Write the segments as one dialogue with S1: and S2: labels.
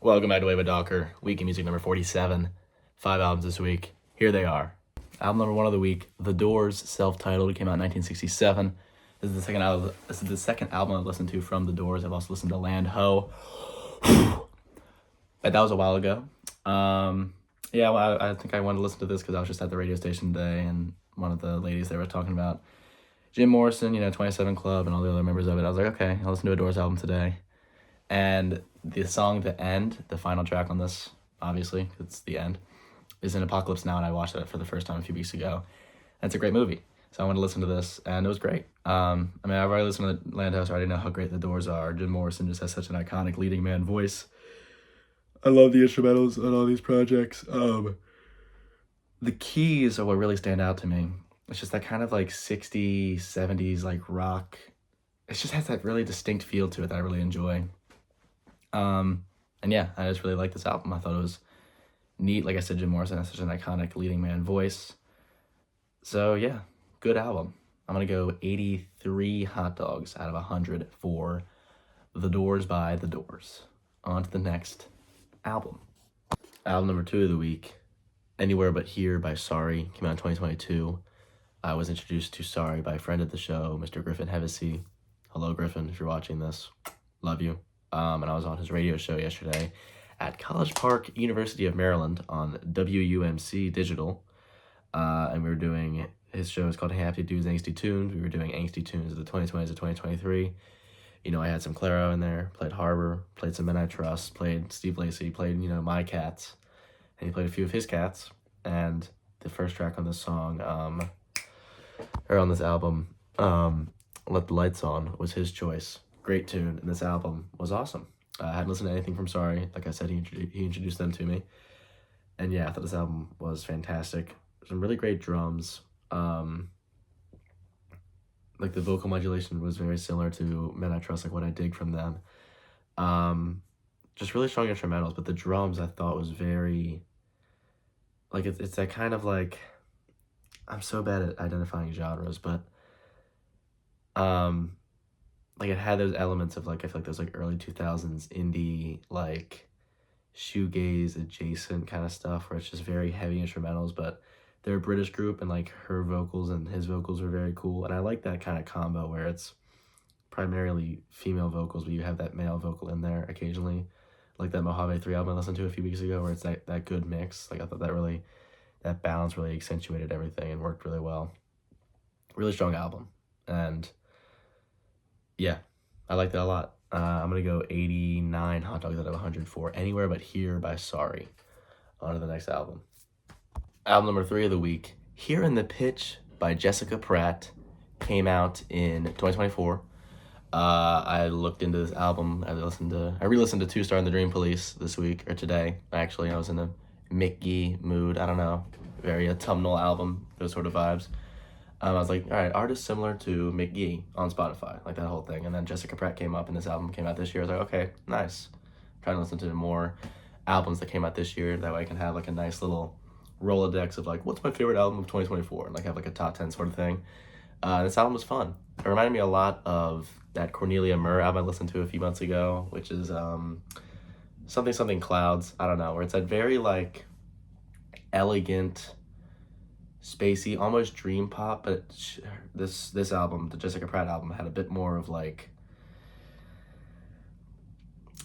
S1: Welcome back to Wave of Docker, week in music number 47. 5 albums this week. Here they are. Album number 1 of the week, The Doors, self-titled, came out in 1967. This is the second album I've listened to from The Doors. I've also listened to Land Ho. But that was a while ago. I think I wanted to listen to this because I was just at the radio station today, and one of the ladies there was talking about Jim Morrison, 27 Club, and all the other members of it. I was like, okay, I'll listen to a Doors album today. And the song The End, the final track on this, obviously, it's the end, is in Apocalypse Now, and I watched it for the first time a few weeks ago. And it's a great movie. So I wanted to listen to this, and it was great. I've already listened to Landhouse, I already know how great the Doors are. Jim Morrison just has such an iconic leading man voice. I love the instrumentals on all these projects. The keys are what really stand out to me. It's just that kind of like 60s, 70s, like rock. It just has that really distinct feel to it that I really enjoy. I just really like this album. I thought it was neat. Like I said, Jim Morrison has such an iconic leading man voice. So yeah, good album. I'm gonna go 83 hot dogs out of 100 for The Doors by The Doors. On to the next album. Album number 2 of the week, Anywhere But Here by Sorry, came out in 2022. I was introduced to Sorry by a friend of the show, Mr. Griffin Hevesy. Hello, Griffin, if you're watching this. Love you. And I was on his radio show yesterday at College Park, University of Maryland on WUMC Digital. And we were doing, his show is called Happy Dudes Angsty Tunes. We were doing Angsty Tunes of the 2020s to 2023. I had some Claro in there, played Harbor, played some Men I Trust, played Steve Lacy, played, My Cats. And he played a few of his cats. And the first track on this song, or on this album, Let the Lights On, was his choice. Great tune, and this album was awesome. I hadn't listened to anything from Sorry. Like I said, he introduced them to me. And yeah, I thought this album was fantastic. Some really great drums. Like the vocal modulation was very similar to Men I Trust, like what I dig from them. Just really strong instrumentals, but the drums I thought was very, like it's that kind of like, I'm so bad at identifying genres, but like it had those elements of like, I feel like those like early 2000s indie, like shoegaze adjacent kind of stuff where it's just very heavy instrumentals, but they're a British group and like her vocals and his vocals were very cool. And I like that kind of combo where it's primarily female vocals, but you have that male vocal in there occasionally. Like that Mojave 3 album I listened to a few weeks ago where it's that good mix. Like I thought that balance really accentuated everything and worked really well. Really strong album. And yeah, I like that a lot. I'm going to go 89 hot dogs out of 100 for Anywhere But Here by Sorry. On to the next album. Album number 3 of the week, Here in the Pitch by Jessica Pratt, came out in 2024. I looked into this album. I re-listened to Two Star and the Dream Police this week, or today, actually. I was in a Mick Gee mood. I don't know. Very autumnal album, those sort of vibes. I was like, all right, artists similar to Mick Gee on Spotify, like that whole thing. And then Jessica Pratt came up, and this album came out this year. I was like, okay, nice. Trying to listen to more albums that came out this year. That way I can have like a nice little Rolodex of like, what's my favorite album of 2024? And like have like a top 10 sort of thing. This album was fun. It reminded me a lot of that Cornelia Murr album I listened to a few months ago, which is something Clouds. I don't know, where it's that very like elegant, spacey, almost dream pop, but this album, the Jessica Pratt album, had a bit more of like,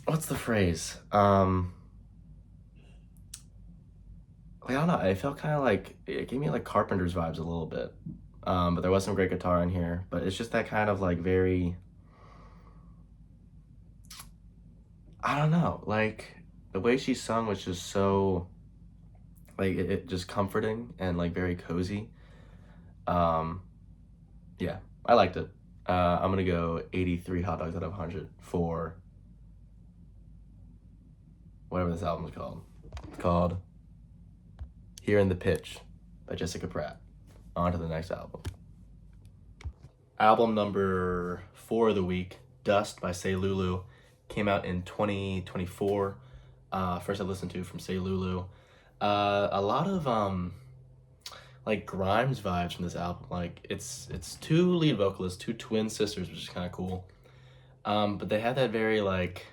S1: what's the phrase? I don't know, I felt kind of like, it gave me like Carpenter's vibes a little bit. But there was some great guitar in here, but it's just that kind of like very, I don't know, like the way she sung was just so, like it just comforting and like very cozy. Yeah, I liked it. I'm gonna go 83 hot dogs out of 100 for whatever this album is called. It's called Here in the Pitch by Jessica Pratt. On to the next album. Album number 4 of the week, Dust by Say Lulu, came out in 2024. First I listened to from Say Lulu. A lot of like Grimes vibes from this album. Like it's two lead vocalists, two twin sisters, which is kind of cool. But they have that very like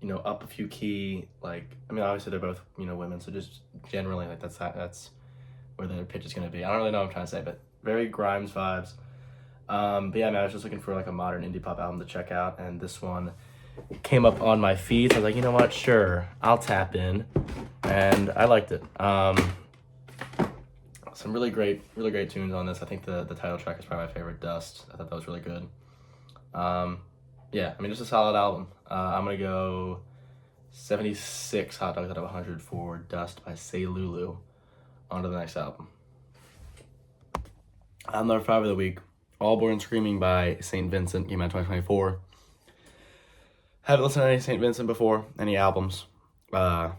S1: you know, up a few key, like, I mean, obviously they're both, you know, women, so just generally, like, that's where their pitch is going to be. I don't really know what I'm trying to say, but very Grimes vibes. But yeah, man, I was just looking for like a modern indie pop album to check out, and this one came up on my feed. So I was like, you know what, sure, I'll tap in, and I liked it. Some really great tunes on this. I think the title track is probably my favorite, Dust. I thought that was really good. Yeah, I mean, just a solid album. I'm gonna go 76 hot dogs out of 100 for Dust by Say Lulu. On to the next album. Number 5 of the week, All Born Screaming by St. Vincent, came out 2024. Haven't listened to any St. Vincent before, any albums. Friend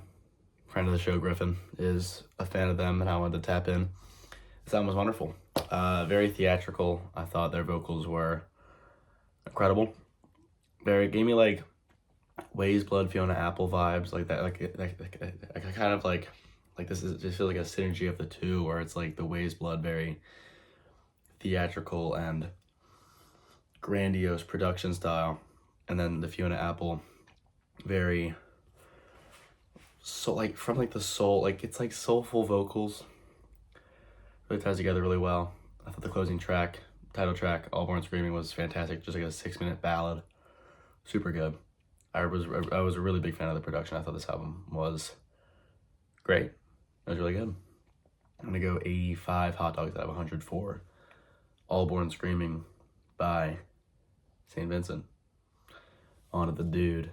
S1: of the show, Griffin, is a fan of them, and I wanted to tap in. This album was wonderful. Very theatrical. I thought their vocals were incredible. Gave me like Ways Blood, Fiona Apple vibes, like that, like kind of like this is just feel like a synergy of the two, where it's like the Ways Blood very theatrical and grandiose production style, and then the Fiona Apple very like from like the soul, like it's like soulful vocals. Really ties together really well. I thought the closing track, title track, All Born Screaming, was fantastic. Just like a 6-minute ballad, super good. I was a really big fan of the production. I thought this album was great. It was really good. I'm gonna go 85 hot dogs out of 100 for All Born Screaming by St. Vincent. On to the dude.